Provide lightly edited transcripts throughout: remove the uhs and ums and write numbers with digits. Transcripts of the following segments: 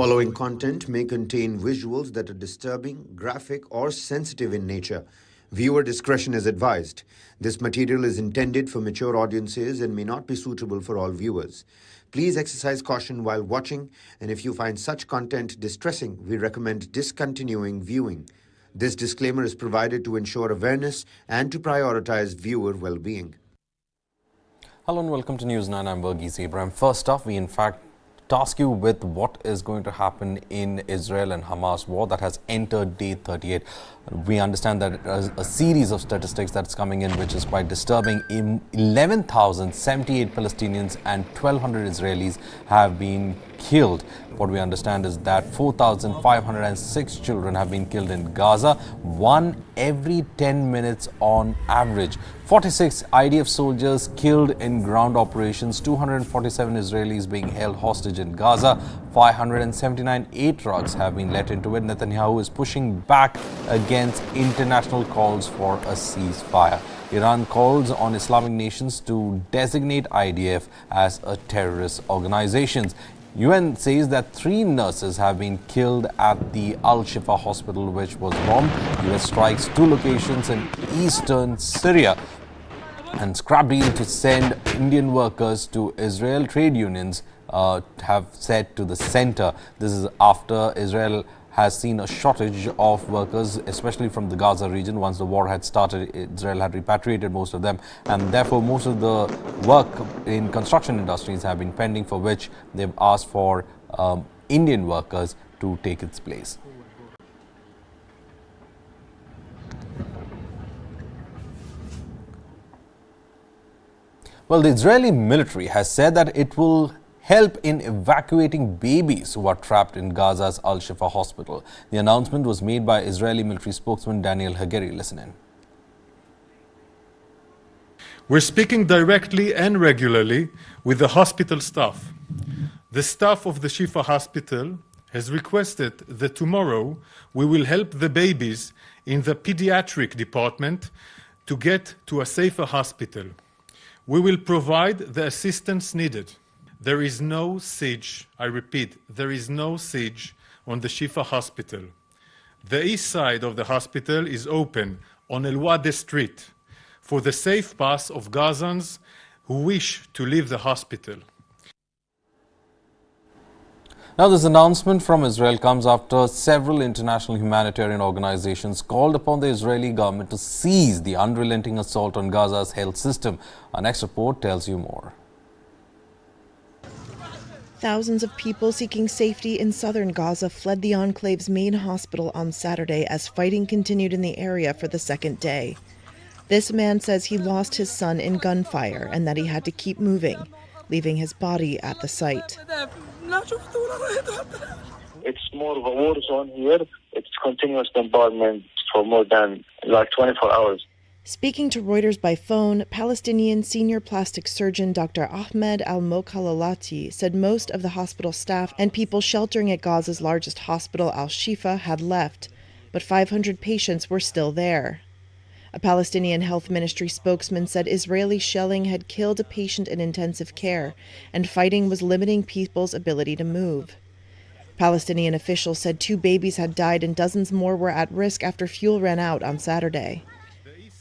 following content may contain visuals that are disturbing, graphic, or sensitive in nature. Viewer discretion is advised. This material is intended for mature audiences and may not be suitable for all viewers. Please exercise caution while watching, and if you find such content distressing, we recommend discontinuing viewing. This disclaimer is provided to ensure awareness and to prioritize viewer well-being. Hello and welcome to News 9. I'm Verghese Ibrahim. First off, we in fact task you with what is going to happen in Israel and Hamas war that has entered day 38. We understand that there is a series of statistics that's coming in which is quite disturbing. 11,078 Palestinians and 1,200 Israelis have been killed. What we understand is that 4,506 children have been killed in Gaza, one every 10 minutes on average. 46 IDF soldiers killed in ground operations, 247 Israelis being held hostage in Gaza, 579 aid trucks have been let into it. Netanyahu is pushing back against international calls for a ceasefire. Iran calls on Islamic nations to designate IDF as a terrorist organization. UN says that 3 nurses have been killed at the Al-Shifa hospital which was bombed. US strikes 2 locations in eastern Syria. And scrap deal to send Indian workers to Israel. Trade unions have said to the center. This is after Israel has seen a shortage of workers, especially from the Gaza region. Once the war had started, Israel had repatriated most of them, and therefore most of the work in construction industries have been pending, for which they've asked for Indian workers to take its place. Well, the Israeli military has said that it will help in evacuating babies who are trapped in Gaza's Al-Shifa hospital. The announcement was made by Israeli military spokesman Daniel Hagari. Listen in. We're speaking directly and regularly with the hospital staff. The staff of the Shifa hospital has requested that tomorrow we will help the babies in the pediatric department to get to a safer hospital. We will provide the assistance needed. There is no siege, I repeat, there is no siege on the Shifa hospital. The east side of the hospital is open on El Wade Street for the safe pass of Gazans who wish to leave the hospital. Now, this announcement from Israel comes after several international humanitarian organizations called upon the Israeli government to cease the unrelenting assault on Gaza's health system. Our next report tells you more. Thousands of people seeking safety in southern Gaza fled the enclave's main hospital on Saturday as fighting continued in the area for the second day. This man says he lost his son in gunfire and that he had to keep moving, leaving his body at the site. It's more of a war zone here. It's continuous bombardment for more than 24 hours. Speaking to Reuters by phone, Palestinian senior plastic surgeon Dr. Ahmed Al-Mokhalalati said most of the hospital staff and people sheltering at Gaza's largest hospital, Al-Shifa, had left, but 500 patients were still there. A Palestinian health ministry spokesman said Israeli shelling had killed a patient in intensive care, and fighting was limiting people's ability to move. Palestinian officials said 2 babies had died and dozens more were at risk after fuel ran out on Saturday.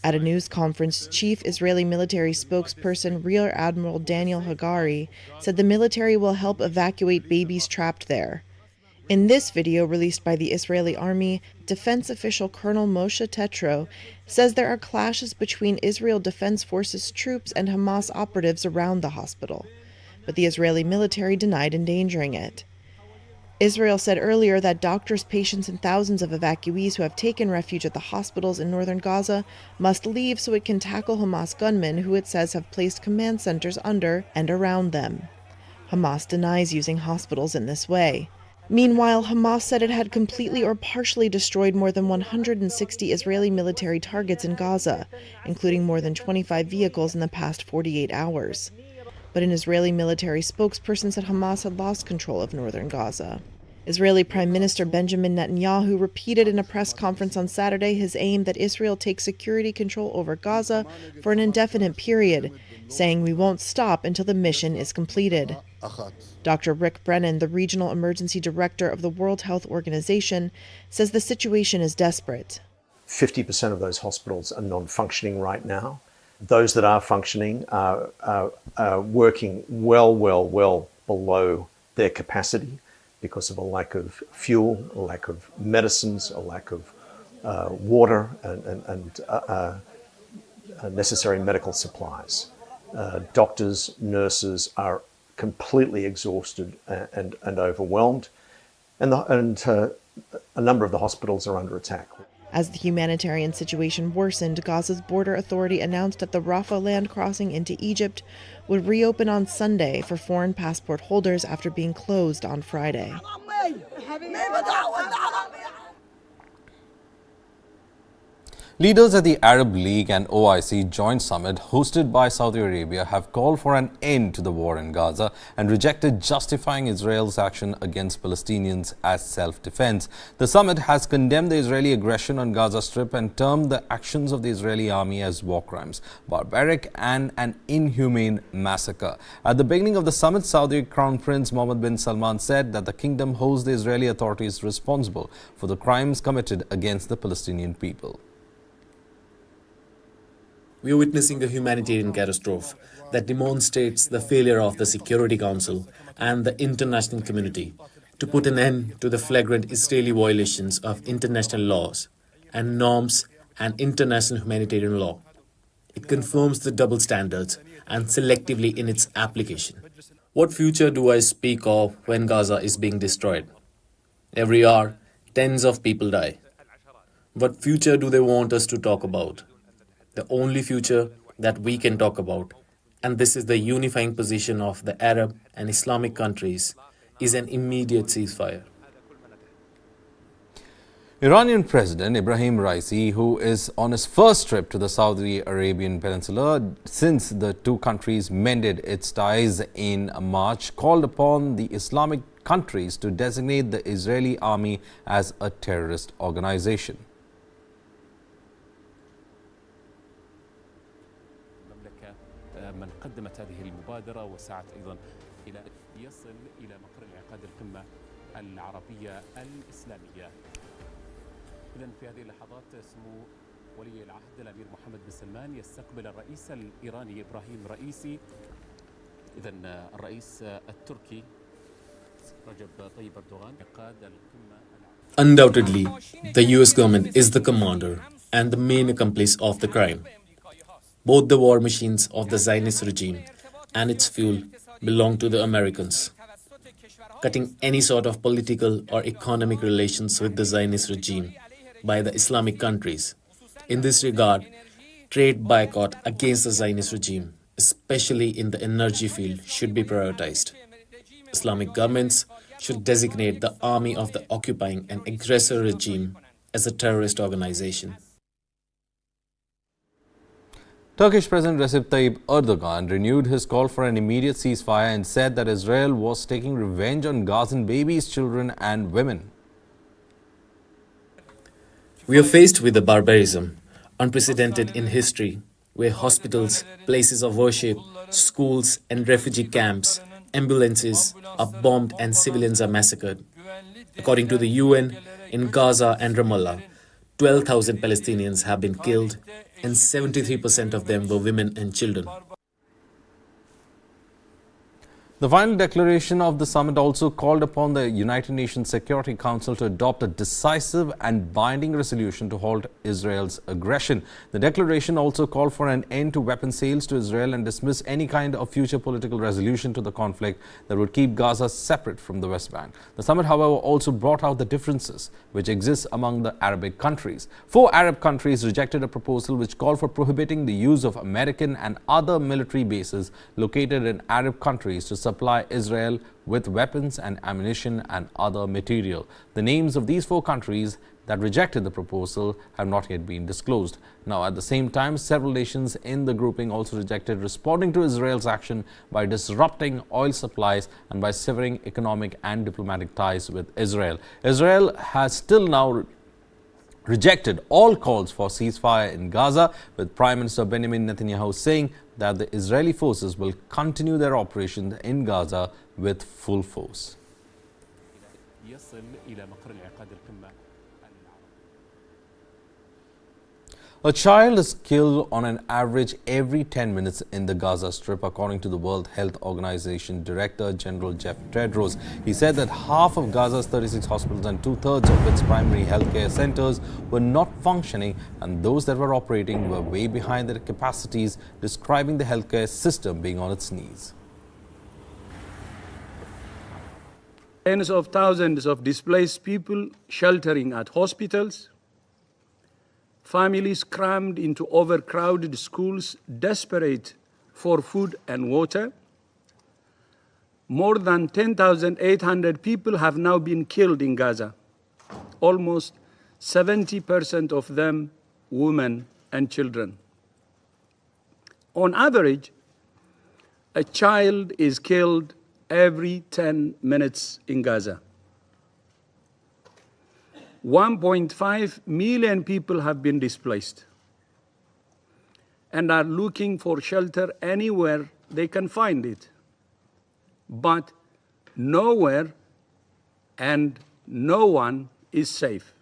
At a news conference, Chief Israeli military spokesperson Rear Admiral Daniel Hagari said the military will help evacuate babies trapped there. In this video released by the Israeli army, defense official Colonel Moshe Tetro says there are clashes between Israel Defense Forces troops and Hamas operatives around the hospital, but the Israeli military denied endangering it. Israel said earlier that doctors, patients, and thousands of evacuees who have taken refuge at the hospitals in northern Gaza must leave so it can tackle Hamas gunmen who it says have placed command centers under and around them. Hamas denies using hospitals in this way. Meanwhile, Hamas said it had completely or partially destroyed more than 160 Israeli military targets in Gaza, including more than 25 vehicles in the past 48 hours. But an Israeli military spokesperson said Hamas had lost control of northern Gaza. Israeli Prime Minister Benjamin Netanyahu repeated in a press conference on Saturday his aim that Israel take security control over Gaza for an indefinite period, saying we won't stop until the mission is completed. Dr. Rick Brennan, the regional emergency director of the World Health Organization, says the situation is desperate. 50% of those hospitals are non-functioning right now. Those that are functioning are working well below their capacity because of a lack of fuel, a lack of medicines, a lack of water and necessary medical supplies. Doctors, nurses are completely exhausted and overwhelmed, and a number of the hospitals are under attack. As the humanitarian situation worsened, Gaza's border authority announced that the Rafah land crossing into Egypt would reopen on Sunday for foreign passport holders after being closed on Friday. Leaders at the Arab League and OIC joint summit hosted by Saudi Arabia have called for an end to the war in Gaza and rejected justifying Israel's action against Palestinians as self-defense. The summit has condemned the Israeli aggression on Gaza Strip and termed the actions of the Israeli army as war crimes, barbaric and an inhumane massacre. At the beginning of the summit, Saudi Crown Prince Mohammed bin Salman said that the kingdom holds the Israeli authorities responsible for the crimes committed against the Palestinian people. We are witnessing a humanitarian catastrophe that demonstrates the failure of the Security Council and the international community to put an end to the flagrant Israeli violations of international laws and norms and international humanitarian law. It confirms the double standards and selectively in its application. What future do I speak of when Gaza is being destroyed? Every hour, tens of people die. What future do they want us to talk about? The only future that we can talk about, and this is the unifying position of the Arab and Islamic countries, is an immediate ceasefire. Iranian President Ibrahim Raisi, who is on his first trip to the Saudi Arabian Peninsula since the two countries mended its ties in March, called upon the Islamic countries to designate the Israeli army as a terrorist organization. من قدمت هذه المبادرة وسعت أيضا إلى يصل إلى مقر انعقاد القمة العربية الإسلامية. إذن في هذه اللحظات سمو ولي العهد الأمير محمد بن سلمان يستقبل الرئيس الإيراني إبراهيم رئيسي. إذن الرئيس التركي رجب طيب أردوغان يقاد القمة. Undoubtedly, the US government is the commander and the main accomplice of the crime. Both the war machines of the Zionist regime and its fuel belong to the Americans. Cutting any sort of political or economic relations with the Zionist regime by the Islamic countries. In this regard, trade boycott against the Zionist regime, especially in the energy field, should be prioritized. Islamic governments should designate the army of the occupying and aggressor regime as a terrorist organization. Turkish President Recep Tayyip Erdogan renewed his call for an immediate ceasefire and said that Israel was taking revenge on Gazan babies, children and women. We are faced with a barbarism unprecedented in history, where hospitals, places of worship, schools and refugee camps, ambulances are bombed and civilians are massacred. According to the UN, in Gaza and Ramallah, 12,000 Palestinians have been killed, and 73% of them were women and children. The final declaration of the summit also called upon the United Nations Security Council to adopt a decisive and binding resolution to halt Israel's aggression. The declaration also called for an end to weapon sales to Israel and dismiss any kind of future political resolution to the conflict that would keep Gaza separate from the West Bank. The summit, however, also brought out the differences which exist among the Arabic countries. 4 Arab countries rejected a proposal which called for prohibiting the use of American and other military bases located in Arab countries to supply Israel with weapons and ammunition and other material. The names of these 4 countries that rejected the proposal have not yet been disclosed. Now, at the same time, several nations in the grouping also rejected responding to Israel's action by disrupting oil supplies and by severing economic and diplomatic ties with Israel. Israel has still now rejected all calls for ceasefire in Gaza, with Prime Minister Benjamin Netanyahu saying that the Israeli forces will continue their operations in Gaza with full force. A child is killed on an average every 10 minutes in the Gaza Strip, according to the World Health Organization Director General Jeff Tedros. He said that half of Gaza's 36 hospitals and two-thirds of its primary healthcare centers were not functioning, and those that were operating were way behind their capacities, describing the healthcare system being on its knees. Tens of thousands of displaced people sheltering at hospitals, families crammed into overcrowded schools, desperate for food and water. More than 10,800 people have now been killed in Gaza, almost 70% of them women and children. On average, a child is killed every 10 minutes in Gaza. 1.5 million people have been displaced and are looking for shelter anywhere they can find it. But nowhere and no one is safe.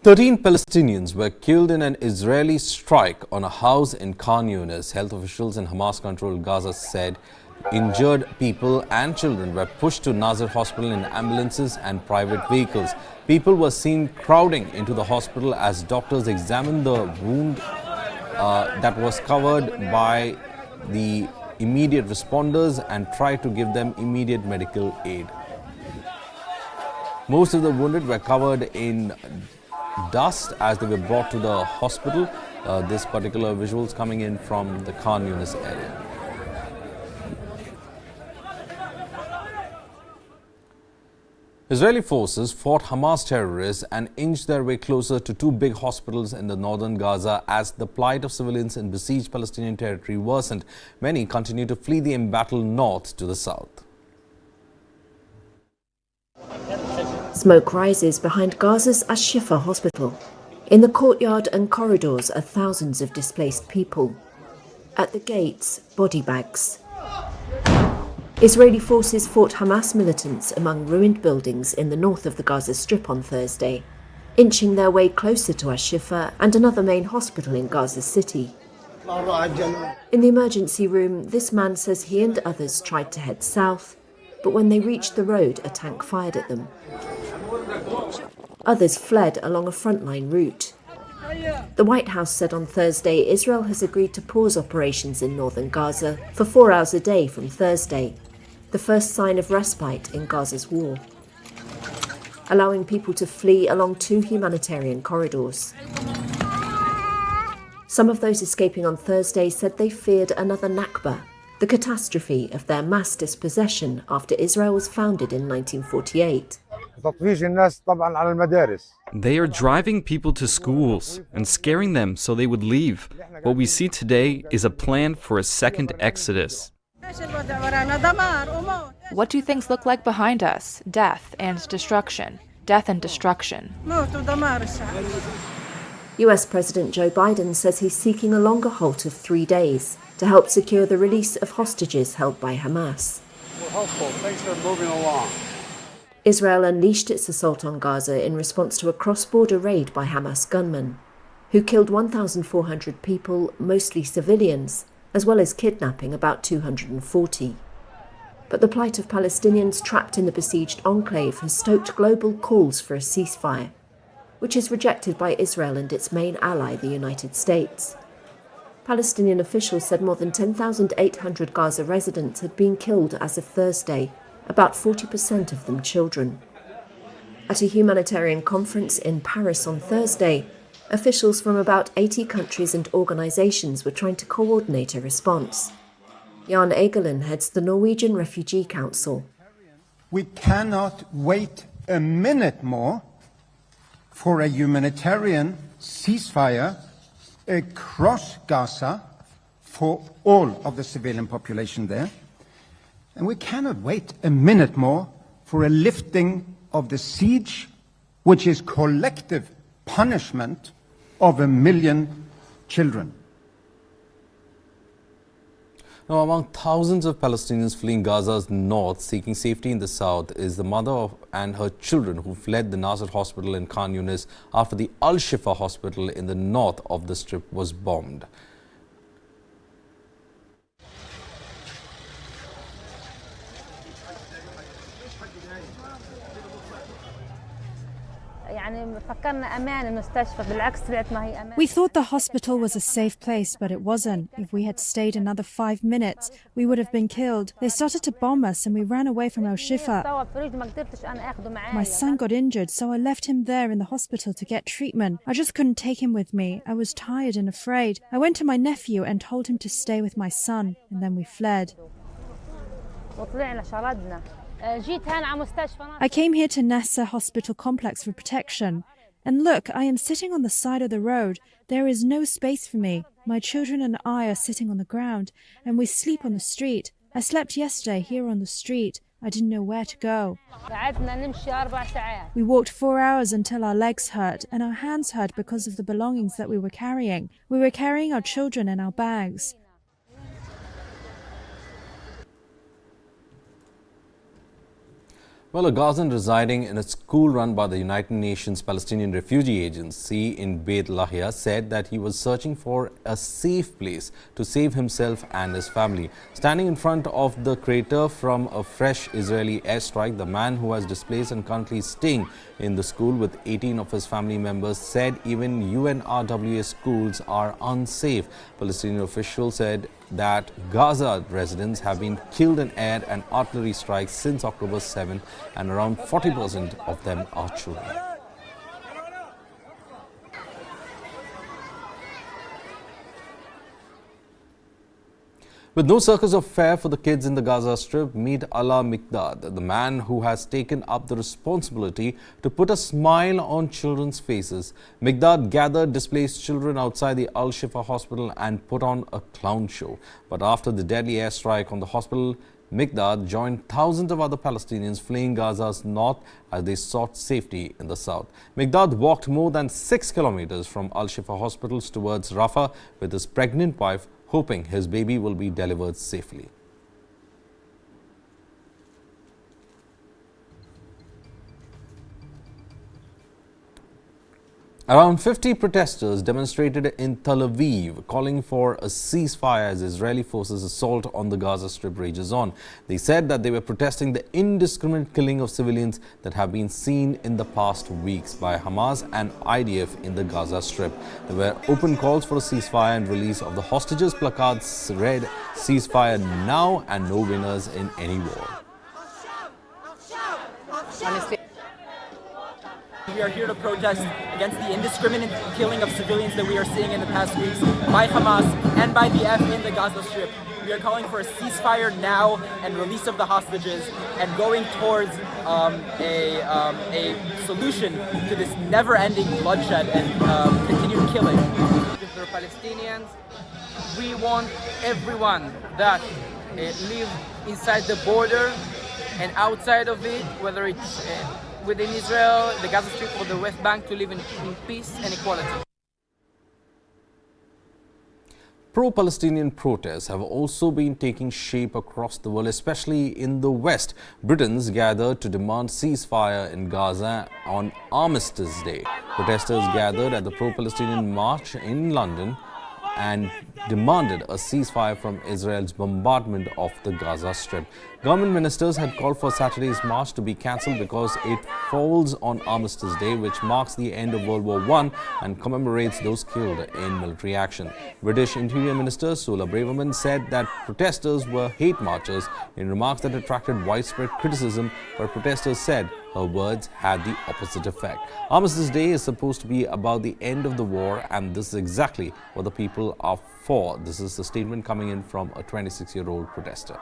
13 Palestinians were killed in an Israeli strike on a house in Khan Yunis. Health officials in Hamas-controlled Gaza said injured people and children were pushed to Nasser Hospital in ambulances and private vehicles. People were seen crowding into the hospital as doctors examined the wound that was covered by the immediate responders and tried to give them immediate medical aid. Most of the wounded were covered in dust as they were brought to the hospital. This particular visuals coming in from the Khan Yunis area. Israeli forces fought Hamas terrorists and inched their way closer to two big hospitals in the northern Gaza as the plight of civilians in besieged Palestinian territory worsened. Many continue to flee the embattled north to the south. Smoke rises behind Gaza's Al-Shifa hospital. In the courtyard and corridors are thousands of displaced people. At the gates, body bags. Israeli forces fought Hamas militants among ruined buildings in the north of the Gaza Strip on Thursday, inching their way closer to Al-Shifa and another main hospital in Gaza City. In the emergency room, this man says he and others tried to head south, but when they reached the road, a tank fired at them. Others fled along a frontline route. The White House said on Thursday Israel has agreed to pause operations in northern Gaza for 4 hours a day from Thursday, the first sign of respite in Gaza's war, allowing people to flee along two humanitarian corridors. Some of those escaping on Thursday said they feared another Nakba, the catastrophe of their mass dispossession after Israel was founded in 1948. They are driving people to schools and scaring them so they would leave. What we see today is a plan for a second exodus. What do things look like behind us? Death and destruction. Death and destruction. US President Joe Biden says he's seeking a longer halt of 3 days to help secure the release of hostages held by Hamas. We're hopeful. Things are moving along. Israel unleashed its assault on Gaza in response to a cross-border raid by Hamas gunmen, who killed 1,400 people, mostly civilians, as well as kidnapping about 240. But the plight of Palestinians trapped in the besieged enclave has stoked global calls for a ceasefire, which is rejected by Israel and its main ally, the United States. Palestinian officials said more than 10,800 Gaza residents had been killed as of Thursday, about 40% of them children. At a humanitarian conference in Paris on Thursday, officials from about 80 countries and organisations were trying to coordinate a response. Jan Egeland heads the Norwegian Refugee Council. We cannot wait a minute more for a humanitarian ceasefire across Gaza for all of the civilian population there. And we cannot wait a minute more for a lifting of the siege which is collective punishment of 1 million children. Now, among thousands of Palestinians fleeing Gaza's north, seeking safety in the south, is the mother and her children who fled the Nasser hospital in Khan Yunis after the Al-Shifa hospital in the north of the strip was bombed. We thought the hospital was a safe place, but it wasn't. If we had stayed another 5 minutes, we would have been killed. They started to bomb us and we ran away from Al-Shifa. My son got injured, so I left him there in the hospital to get treatment. I just couldn't take him with me. I was tired and afraid. I went to my nephew and told him to stay with my son, and then we fled. I came here to Nasser Hospital Complex for protection. And look, I am sitting on the side of the road. There is no space for me. My children and I are sitting on the ground, and we sleep on the street. I slept yesterday here on the street. I didn't know where to go. We walked 4 hours until our legs hurt, and our hands hurt because of the belongings that we were carrying. We were carrying our children and our bags. Well, a Gazan residing in a school run by the United Nations Palestinian Refugee Agency in Beit Lahia said that he was searching for a safe place to save himself and his family. Standing in front of the crater from a fresh Israeli airstrike, the man who was displaced and currently staying in the school with 18 of his family members said even UNRWA schools are unsafe. Palestinian officials said that Gaza residents have been killed in air and artillery strikes since October 7th, and around 40% of them are children. With no circus of fare for the kids in the Gaza Strip, meet Ala Miqdad, the man who has taken up the responsibility to put a smile on children's faces. Miqdad gathered displaced children outside the Al-Shifa hospital and put on a clown show. But after the deadly airstrike on the hospital, Miqdad joined thousands of other Palestinians fleeing Gaza's north as they sought safety in the south. Miqdad walked more than 6 kilometers from Al-Shifa hospitals towards Rafah with his pregnant wife, hoping his baby will be delivered safely. Around 50 protesters demonstrated in Tel Aviv, calling for a ceasefire as Israeli forces' assault on the Gaza Strip rages on. They said that they were protesting the indiscriminate killing of civilians that have been seen in the past weeks by Hamas and IDF in the Gaza Strip. There were open calls for a ceasefire and release of the hostages. Placards read, "Ceasefire now and no winners in any war." We are here to protest against the indiscriminate killing of civilians that we are seeing in the past weeks by Hamas and by the F in the Gaza Strip. We are calling for a ceasefire now and release of the hostages and going towards a solution to this never-ending bloodshed and continued killing. For Palestinians, we want everyone that live inside the border and outside of it, whether it's within Israel, the Gaza Strip or the West Bank, to live in peace and equality. Pro-Palestinian protests have also been taking shape across the world, especially in the West. Britons gathered to demand ceasefire in Gaza on Armistice Day. Protesters gathered at the pro-Palestinian march in London and demanded a ceasefire from Israel's bombardment of the Gaza Strip. Government ministers had called for Saturday's march to be cancelled because it falls on Armistice Day, which marks the end of World War I and commemorates those killed in military action. British Interior Minister Suella Braverman said that protesters were hate marchers in remarks that attracted widespread criticism, but protesters said her words had the opposite effect. Armistice Day is supposed to be about the end of the war, and this is exactly what the people are for. This is the statement coming in from a 26-year-old protester.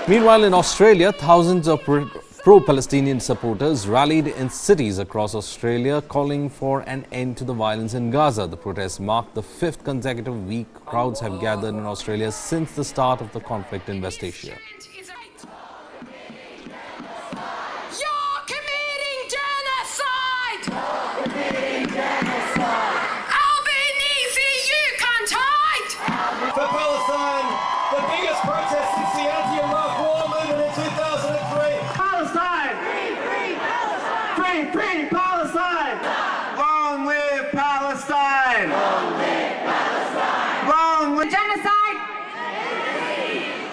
Meanwhile, in Australia, thousands of pro-Palestinian supporters rallied in cities across Australia calling for an end to the violence in Gaza. The protests marked the 5th consecutive week crowds have gathered in Australia since the start of the conflict in West Asia. You're committing genocide! Palestine! Long live Palestine! Long live genocide!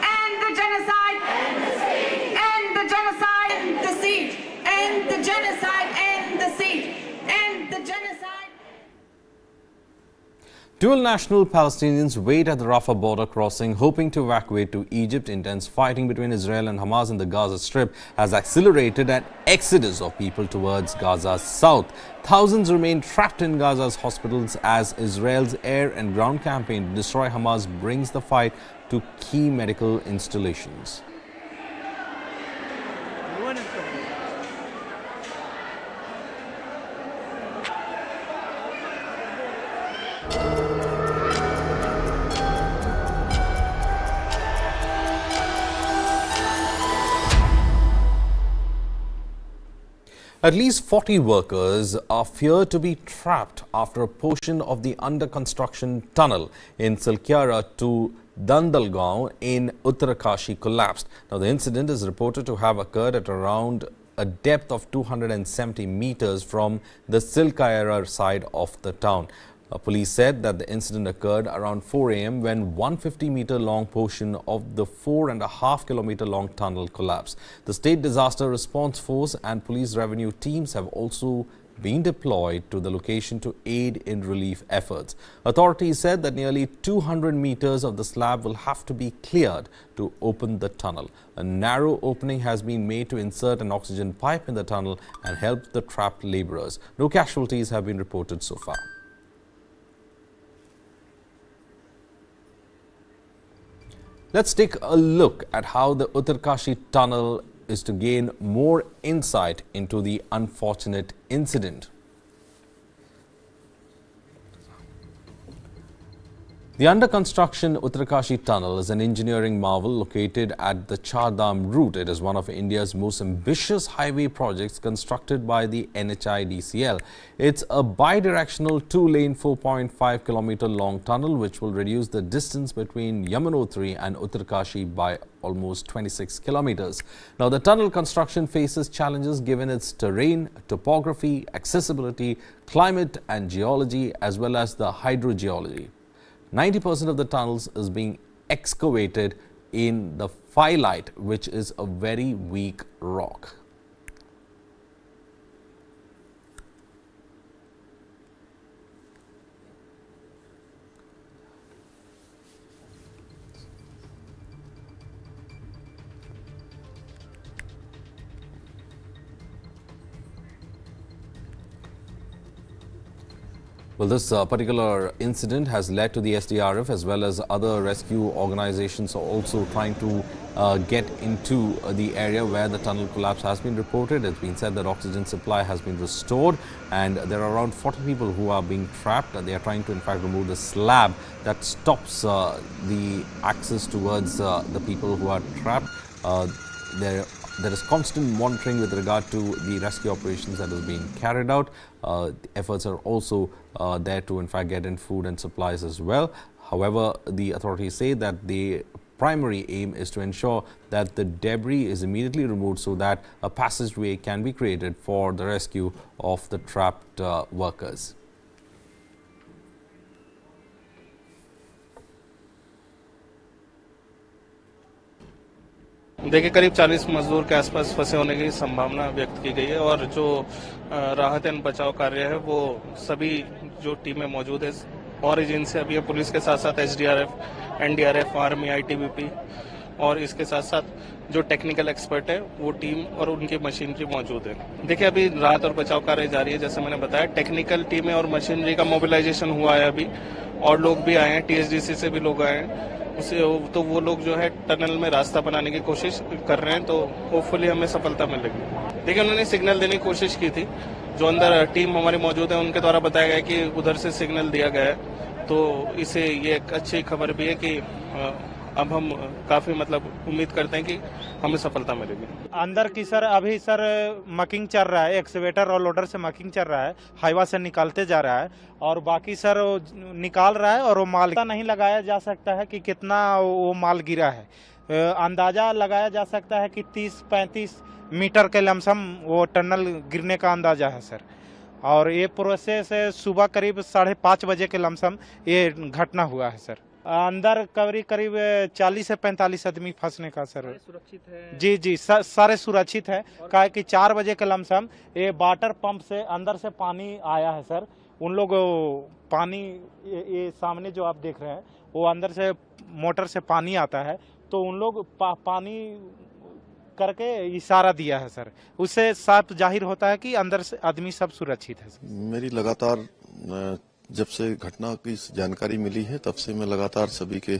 End the genocide! End the siege! End the genocide! End the siege! End the genocide! End the siege! End the genocide! Dual national Palestinians wait at the Rafah border crossing, hoping to evacuate to Egypt. Intense fighting between Israel and Hamas in the Gaza Strip has accelerated an exodus of people towards Gaza's south. Thousands remain trapped in Gaza's hospitals as Israel's air and ground campaign to destroy Hamas brings the fight to key medical installations. At least 40 workers are feared to be trapped after a portion of the under-construction tunnel in Salkyara to Dandalgaon in Uttarkashi collapsed. Now, the incident is reported to have occurred at around a depth of 270 meters from the Salkyara side of the town. Police said that the incident occurred around 4 a.m. when 150-meter-long portion of the 4.5-kilometer-long tunnel collapsed. The State Disaster Response Force and police revenue teams have also been deployed to the location to aid in relief efforts. Authorities said that nearly 200 meters of the slab will have to be cleared to open the tunnel. A narrow opening has been made to insert an oxygen pipe in the tunnel and help the trapped laborers. No casualties have been reported so far. Let's take a look at how the Uttarkashi tunnel is to gain more insight into the unfortunate incident. The under-construction Uttarkashi tunnel is an engineering marvel located at the Char Dham route. It is one of India's most ambitious highway projects constructed by the NHIDCL. It's a bi-directional 2-lane 4.5-kilometer long tunnel which will reduce the distance between Yamunotri and Uttarkashi by almost 26 kilometers. Now, the tunnel construction faces challenges given its terrain, topography, accessibility, climate and geology as well as the hydrogeology. 90% of the tunnels is being excavated in the phyllite, which is a very weak rock. Well, this particular incident has led to the SDRF as well as other rescue organizations also trying to get into the area where the tunnel collapse has been reported. It's been said that oxygen supply has been restored and there are around 40 people who are being trapped. They are trying to in fact remove the slab that stops the access towards the people who are trapped. There is constant monitoring with regard to the rescue operations that is being carried out. Efforts are also there to in fact get in food and supplies as well. However, the authorities say that the primary aim is to ensure that the debris is immediately removed so that a passageway can be created for the rescue of the trapped workers. देखिए करीब 40 मजदूर के आसपास फंसे होने की संभावना व्यक्त की गई है और जो राहत एवं बचाव कार्य है वो सभी जो टीमें मौजूद है और एजेंसी अभी पुलिस के साथ साथ एसडीआरएफ, एनडीआरएफ, आर्मी, आईटीबीपी और इसके साथ साथ जो टेक्निकल एक्सपर्ट है वो टीम और उनकी मशीनरी मौजूद है। देखिए अभी राहत और बचाव कार्य जारी है। जैसे मैंने बताया टेक्निकल टीमें और मशीनरी का मोबिलाइजेशन हुआ है अभी और लोग भी आए हैं, टीएसडीसी से भी लोग आए हैं। तो वो लोग जो है टनल में रास्ता बनाने की कोशिश कर रहे हैं तो होपफुली हमें सफलता मिलेगी। देखिए उन्होंने सिग्नल देने की कोशिश की थी, जो अंदर टीम हमारी मौजूद है उनके द्वारा बताया गया कि उधर से सिग्नल दिया गया है। तो इसे ये एक अच्छी खबर भी है कि अब हम काफी उम्मीद करते हैं कि हमें सफलता मिलेगी। अंदर की सर अभी सर मकिंग चल रहा है, एक्सवेटर और लोडर से मकिंग चल रहा है, हाईवा से निकालते जा रहा है और बाकी सर निकाल रहा है और वो माल नहीं लगाया जा सकता है कि कितना वो माल गिरा है। अंदाजा लगाया जा सकता है कि 30-35 मीटर के लमसम वो टनल गिरने का अंदाजा है सर। और ये प्रोसेस सुबह करीब 5:30 बजे के लमसम ये घटना हुआ है सर। अंदर करीब 40 से 45 आदमी फंसने का सर। सुरक्षित है? जी जी सारे सुरक्षित है। कहा कि 4 बजे के लमसम ये वाटर पंप से अंदर से पानी आया है सर। उन लोग पानी ये सामने जो आप देख रहे हैं वो अंदर से मोटर से पानी आता है, तो उन लोग पानी करके इशारा दिया है सर। उससे साफ जाहिर होता है कि अंदर से आदमी सब सुरक्षित है। मेरी लगातार जब से घटना की जानकारी मिली है तब से मैं लगातार सभी के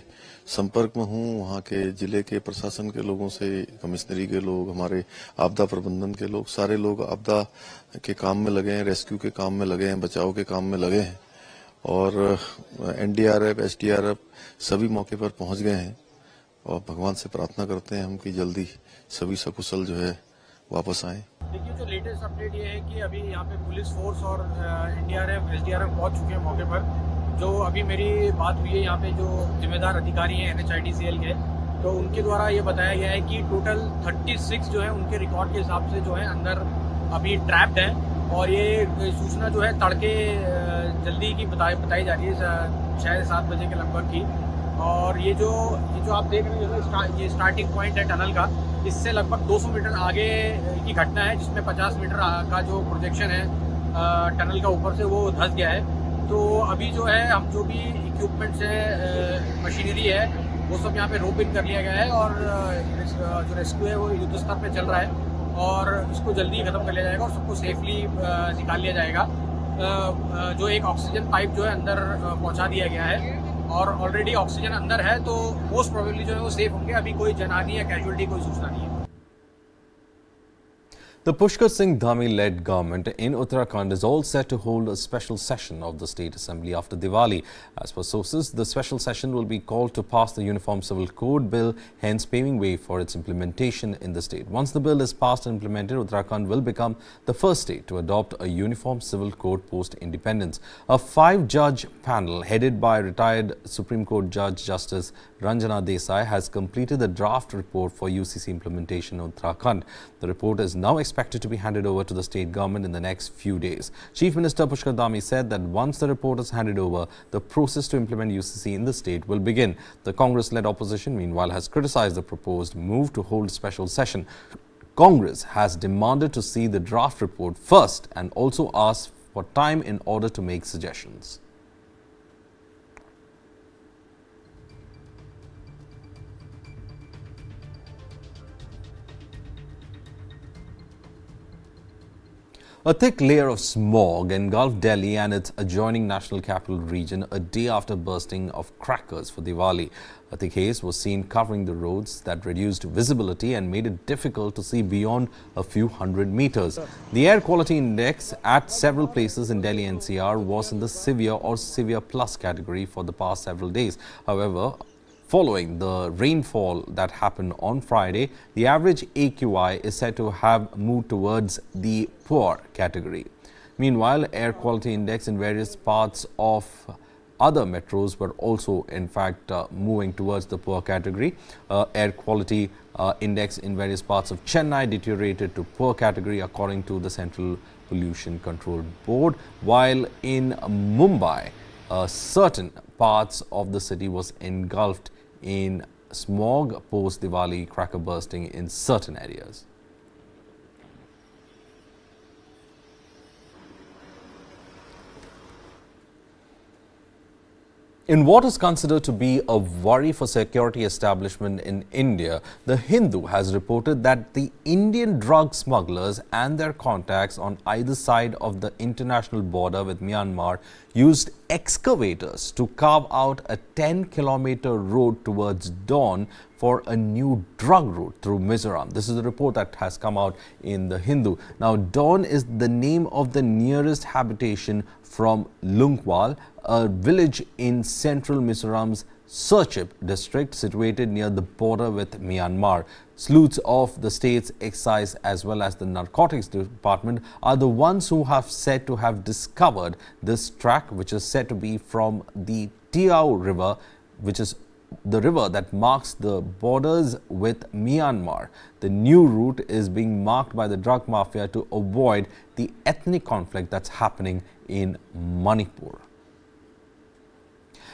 संपर्क में हूँ। वहाँ के जिले के प्रशासन के लोगों से, कमिश्नरी के लोग, हमारे आपदा प्रबंधन के लोग, सारे लोग आपदा के काम में लगे हैं, रेस्क्यू के काम में लगे हैं, बचाव के काम में लगे हैं और एनडीआरएफ, एसडीआरएफ सभी मौके पर पहुंच गए हैं और भगवान से प्रार्थना करते हैं हम कि जल्दी सभी सकुशल जो है वापस आए। देखिए, जो लेटेस्ट अपडेट ये है कि अभी यहाँ पे पुलिस फोर्स और एनडीआरएफ, एसडीआरएफ पहुंच चुके हैं मौके पर। जो अभी मेरी बात हुई है यहाँ पे जो जिम्मेदार अधिकारी हैं NHIDCL के, तो उनके द्वारा ये बताया गया है कि टोटल 36 जो है उनके रिकॉर्ड के हिसाब से जो है अंदर अभी ट्रैप्ड हैं और ये सूचना जो है तड़के जल्दी की बताई जा रही है 6-7 बजे के लगभग की। और ये जो आप देख रहे हैं ये स्टार्टिंग पॉइंट है टनल का, इससे लगभग 200 मीटर आगे की घटना है जिसमें 50 मीटर का जो प्रोजेक्शन है टनल का ऊपर से वो धंस गया है। तो अभी जो है हम जो भी इक्विपमेंट्स है, मशीनरी है, वो सब यहाँ पे रोप इन कर लिया गया है और जो रेस्क्यू है वो युद्ध स्तर पे चल रहा है और इसको जल्दी खत्म कर लिया जाएगा और सबको सेफली निकाल लिया जाएगा। जो एक ऑक्सीजन पाइप जो है अंदर पहुँचा दिया गया है और ऑलरेडी ऑक्सीजन अंदर है, तो मोस्ट प्रोबेबली जो है वो सेफ होंगे। अभी कोई जनहानि या कैजुअलिटी कोई सूचना नहीं है। The Pushkar Singh Dhami-led government in Uttarakhand is all set to hold a special session of the State Assembly after Diwali. As per sources, the special session will be called to pass the Uniform Civil Code bill, hence paving way for its implementation in the state. Once the bill is passed and implemented, Uttarakhand will become the first state to adopt a Uniform Civil Code post-independence. A 5-judge panel headed by retired Supreme Court Judge Justice Ranjana Desai has completed the draft report for UCC implementation in Uttarakhand. The report is now expected to be handed over to the state government in the next few days. Chief Minister Pushkar Dhami said that once the report is handed over, the process to implement UCC in the state will begin. The Congress-led opposition, meanwhile, has criticized the proposed move to hold special session. Congress has demanded to see the draft report first and also asked for time in order to make suggestions. A thick layer of smog engulfed Delhi and its adjoining national capital region a day after bursting of crackers for Diwali. A thick haze was seen covering the roads that reduced visibility and made it difficult to see beyond a few hundred meters. The air quality index at several places in Delhi NCR was in the severe or severe plus category for the past several days. However, following the rainfall that happened on Friday, the average AQI is said to have moved towards the poor category. Meanwhile, air quality index in various parts of other metros were also in fact moving towards the poor category. Air quality index in various parts of Chennai deteriorated to poor category according to the Central Pollution Control Board, while in Mumbai, certain parts of the city was engulfed in smog post-Diwali cracker bursting in certain areas. In what is considered to be a worry for security establishment in India, The Hindu has reported that the Indian drug smugglers and their contacts on either side of the international border with Myanmar used excavators to carve out a 10-kilometer road towards Dawn for a new drug route through Mizoram. This is the report that has come out in The Hindu. Now, Dawn is the name of the nearest habitation from Lungwal, a village in central Mizoram's Serchhip district situated near the border with Myanmar. Sleuths of the state's excise as well as the narcotics department are the ones who have said to have discovered this track, which is said to be from the Tiao River, which is the river that marks the borders with Myanmar. The new route is being marked by the drug mafia to avoid the ethnic conflict that's happening in Manipur.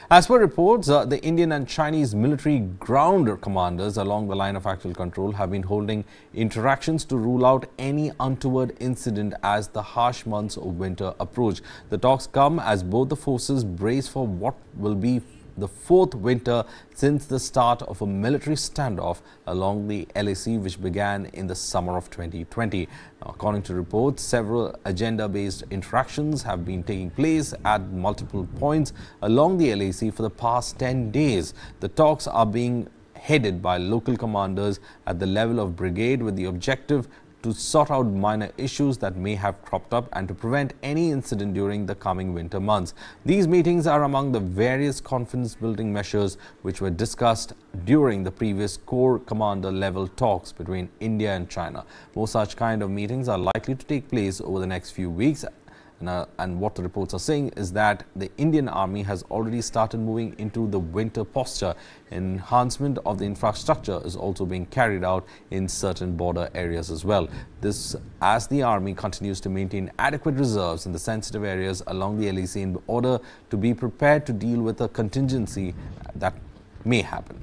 As per reports, the Indian and Chinese military ground commanders along the line of actual control have been holding interactions to rule out any untoward incident as the harsh months of winter approach. The talks come as both the forces brace for what will be the fourth winter since the start of a military standoff along the LAC, which began in the summer of 2020. Now, according to reports, several agenda-based interactions have been taking place at multiple points along the LAC for the past 10 days. The talks are being headed by local commanders at the level of brigade with the objective to sort out minor issues that may have cropped up and to prevent any incident during the coming winter months. These meetings are among the various confidence-building measures which were discussed during the previous Corps Commander level talks between India and China. More such kind of meetings are likely to take place over the next few weeks. And what the reports are saying is that the Indian Army has already started moving into the winter posture. Enhancement of the infrastructure is also being carried out in certain border areas as well. This as the Army continues to maintain adequate reserves in the sensitive areas along the LAC in order to be prepared to deal with a contingency that may happen.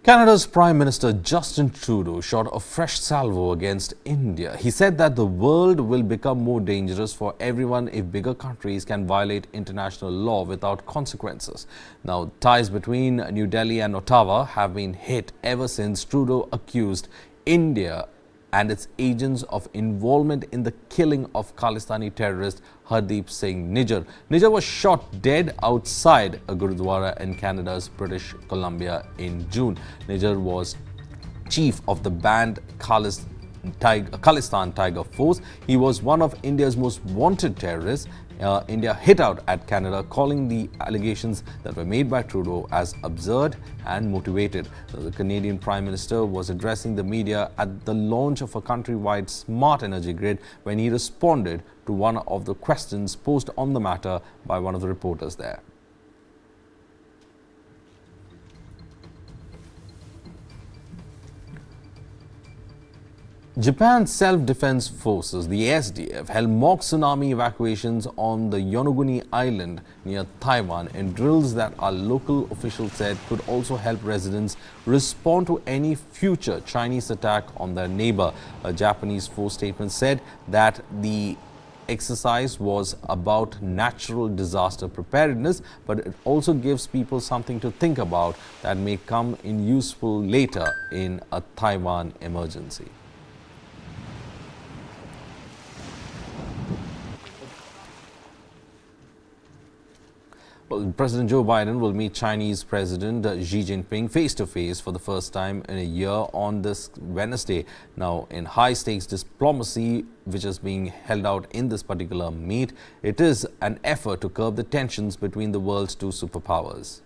Canada's Prime Minister Justin Trudeau shot a fresh salvo against India. He said that the world will become more dangerous for everyone if bigger countries can violate international law without consequences. Now, ties between New Delhi and Ottawa have been hit ever since Trudeau accused India and its agents of involvement in the killing of Khalistani terrorist Hardeep Singh Nijjar. Nijjar was shot dead outside a Gurudwara in Canada's British Columbia in June. Nijjar was chief of the banned Khalistan Tiger Force. He was one of India's most wanted terrorists. India hit out at Canada, calling the allegations that were made by Trudeau as absurd and motivated. The Canadian Prime Minister was addressing the media at the launch of a countrywide smart energy grid when he responded to one of the questions posed on the matter by one of the reporters there. Japan's self-defense forces, the SDF, held mock tsunami evacuations on the Yonaguni Island near Taiwan in drills that our local officials said could also help residents respond to any future Chinese attack on their neighbor. A Japanese force statement said that the exercise was about natural disaster preparedness, but it also gives people something to think about that may come in useful later in a Taiwan emergency. Well, President Joe Biden will meet Chinese President Xi Jinping face-to-face for the first time in a year on this Wednesday. Now, in high-stakes diplomacy, which is being held out in this particular meet, it is an effort to curb the tensions between the world's two superpowers.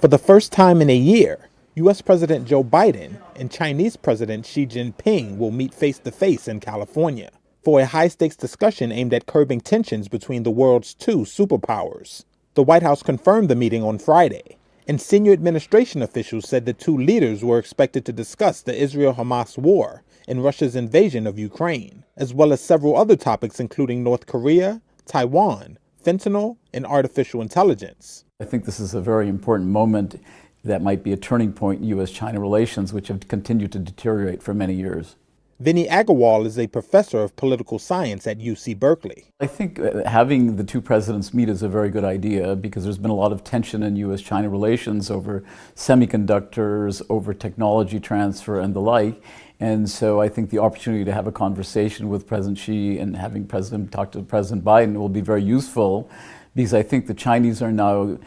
For the first time in a year, U.S. President Joe Biden and Chinese President Xi Jinping will meet face-to-face in California for a high-stakes discussion aimed at curbing tensions between the world's two superpowers. The White House confirmed the meeting on Friday, and senior administration officials said the two leaders were expected to discuss the Israel-Hamas war and Russia's invasion of Ukraine, as well as several other topics including North Korea, Taiwan, fentanyl, and artificial intelligence. I think this is a very important moment that might be a turning point in U.S.-China relations, which have continued to deteriorate for many years. Vinny Agarwal is a professor of political science at UC Berkeley. I think having the two presidents meet is a very good idea because there's been a lot of tension in U.S.-China relations over semiconductors, over technology transfer and the like. And so I think the opportunity to have a conversation with President Xi and having President talk to President Biden will be very useful because I think the Chinese are now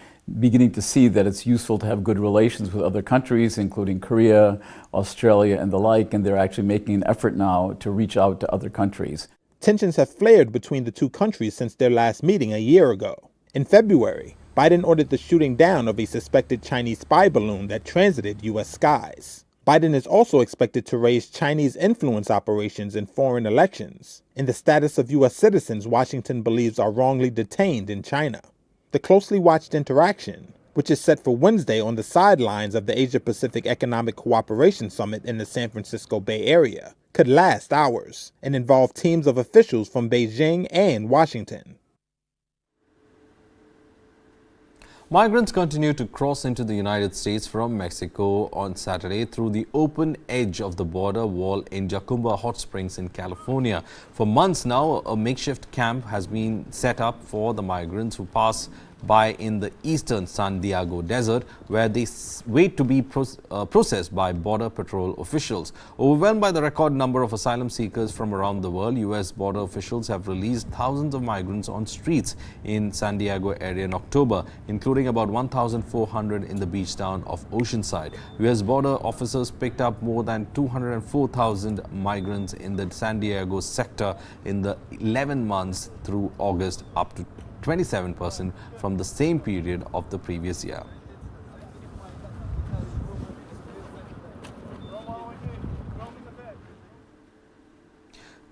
beginning to see that it's useful to have good relations with other countries, including Korea, Australia, and the like, and they're actually making an effort now to reach out to other countries. Tensions have flared between the two countries since their last meeting a year ago. In February, Biden ordered the shooting down of a suspected Chinese spy balloon that transited U.S. skies. Biden is also expected to raise Chinese influence operations in foreign elections and the status of U.S. citizens Washington believes are wrongly detained in China. The closely watched interaction, which is set for Wednesday on the sidelines of the Asia-Pacific Economic Cooperation Summit in the San Francisco Bay Area, could last hours and involve teams of officials from Beijing and Washington. Migrants continue to cross into the United States from Mexico on Saturday through the open edge of the border wall in Jacumba Hot Springs in California. For months now, a makeshift camp has been set up for the migrants who pass by in the eastern San Diego desert, where they wait to be processed by Border Patrol officials. Overwhelmed by the record number of asylum seekers from around the world, U.S. border officials have released thousands of migrants on streets in San Diego area in October, including about 1,400 in the beach town of Oceanside. U.S. border officers picked up more than 204,000 migrants in the San Diego sector in the 11 months through August, up to 27% from the same period of the previous year.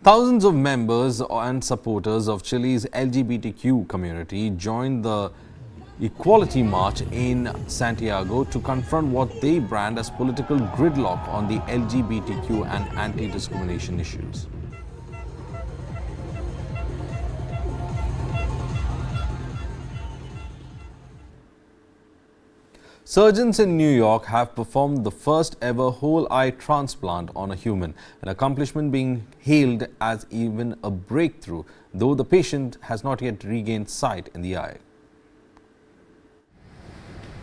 Thousands of members and supporters of Chile's LGBTQ community joined the Equality March in Santiago to confront what they brand as political gridlock on the LGBTQ and anti-discrimination issues. Surgeons in New York have performed the first ever whole eye transplant on a human, an accomplishment being hailed as even a breakthrough, though the patient has not yet regained sight in the eye.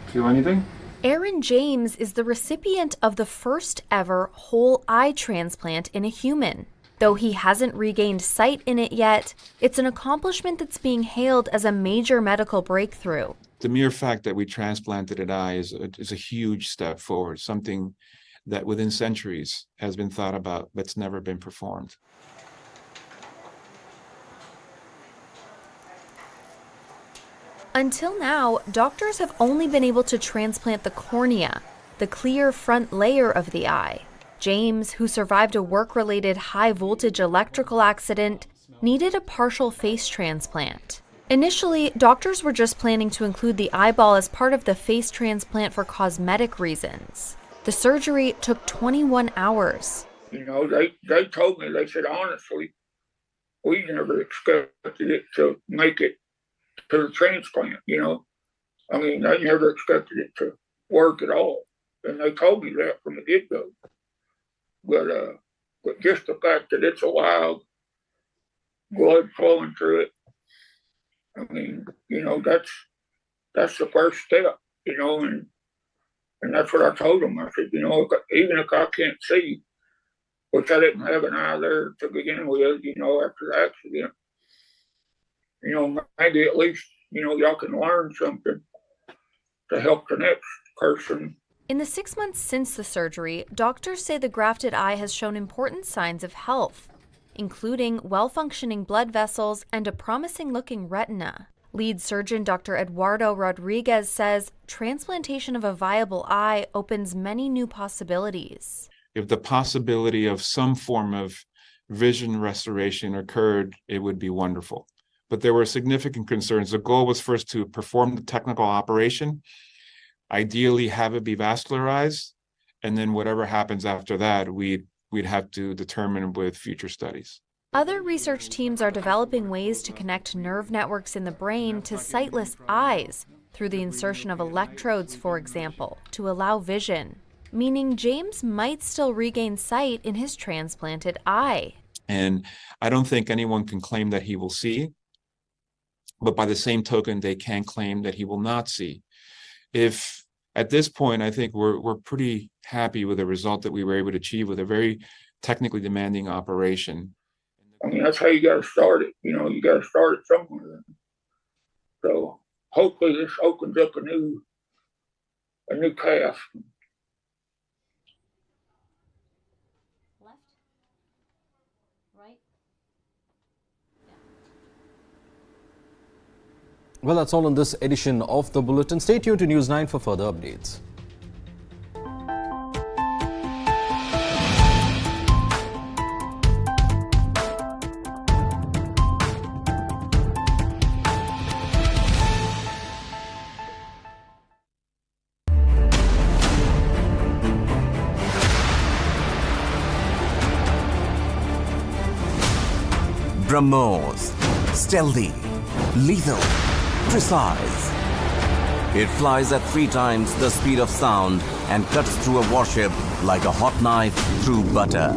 Feel anything? Aaron James is the recipient of the first ever whole eye transplant in a human. Though he hasn't regained sight in it yet, it's an accomplishment that's being hailed as a major medical breakthrough. The mere fact that we transplanted an eye is a huge step forward, something that within centuries has been thought about but's never been performed. Until now, doctors have only been able to transplant the cornea, the clear front layer of the eye. James, who survived a work-related high-voltage electrical accident, needed a partial face transplant. Initially, doctors were just planning to include the eyeball as part of the face transplant for cosmetic reasons. The surgery took 21 hours. You know, they told me, they said, honestly, we never expected it to make it to the transplant, you know. I mean, they never expected it to work at all. And they told me that from the get-go. But just the fact that it's alive, blood flowing through it, I mean, you know, that's the first step, you know, and that's what I told them. I said, you know, even if I can't see, which I didn't have an eye there to begin with, you know, after the accident, you know, maybe at least, you know, y'all can learn something to help the next person. In the 6 months since the surgery, doctors say the grafted eye has shown important signs of health, including well-functioning blood vessels and a promising-looking retina. Lead surgeon Dr. Eduardo Rodriguez says transplantation of a viable eye opens many new possibilities. If the possibility of some form of vision restoration occurred, it would be wonderful. But there were significant concerns. The goal was first to perform the technical operation, ideally have it be vascularized, and then whatever happens after that, we'd have to determine with future studies. Other research teams are developing ways to connect nerve networks in the brain to sightless eyes through the insertion of electrodes, for example, to allow vision, meaning James might still regain sight in his transplanted eye. And I don't think anyone can claim that he will see, but by the same token, they can claim that he will not see. If at this point, I think we're pretty happy with the result that we were able to achieve with a very technically demanding operation. I mean, that's how you got to start it. You know, you got to start it somewhere. So hopefully this opens up a new path. Left, right. Well, that's all in this edition of The Bulletin. Stay tuned to News 9 for further updates. BrahMos. Stealthy, lethal, precise. It flies at 3 times the speed of sound and cuts through a warship like a hot knife through butter.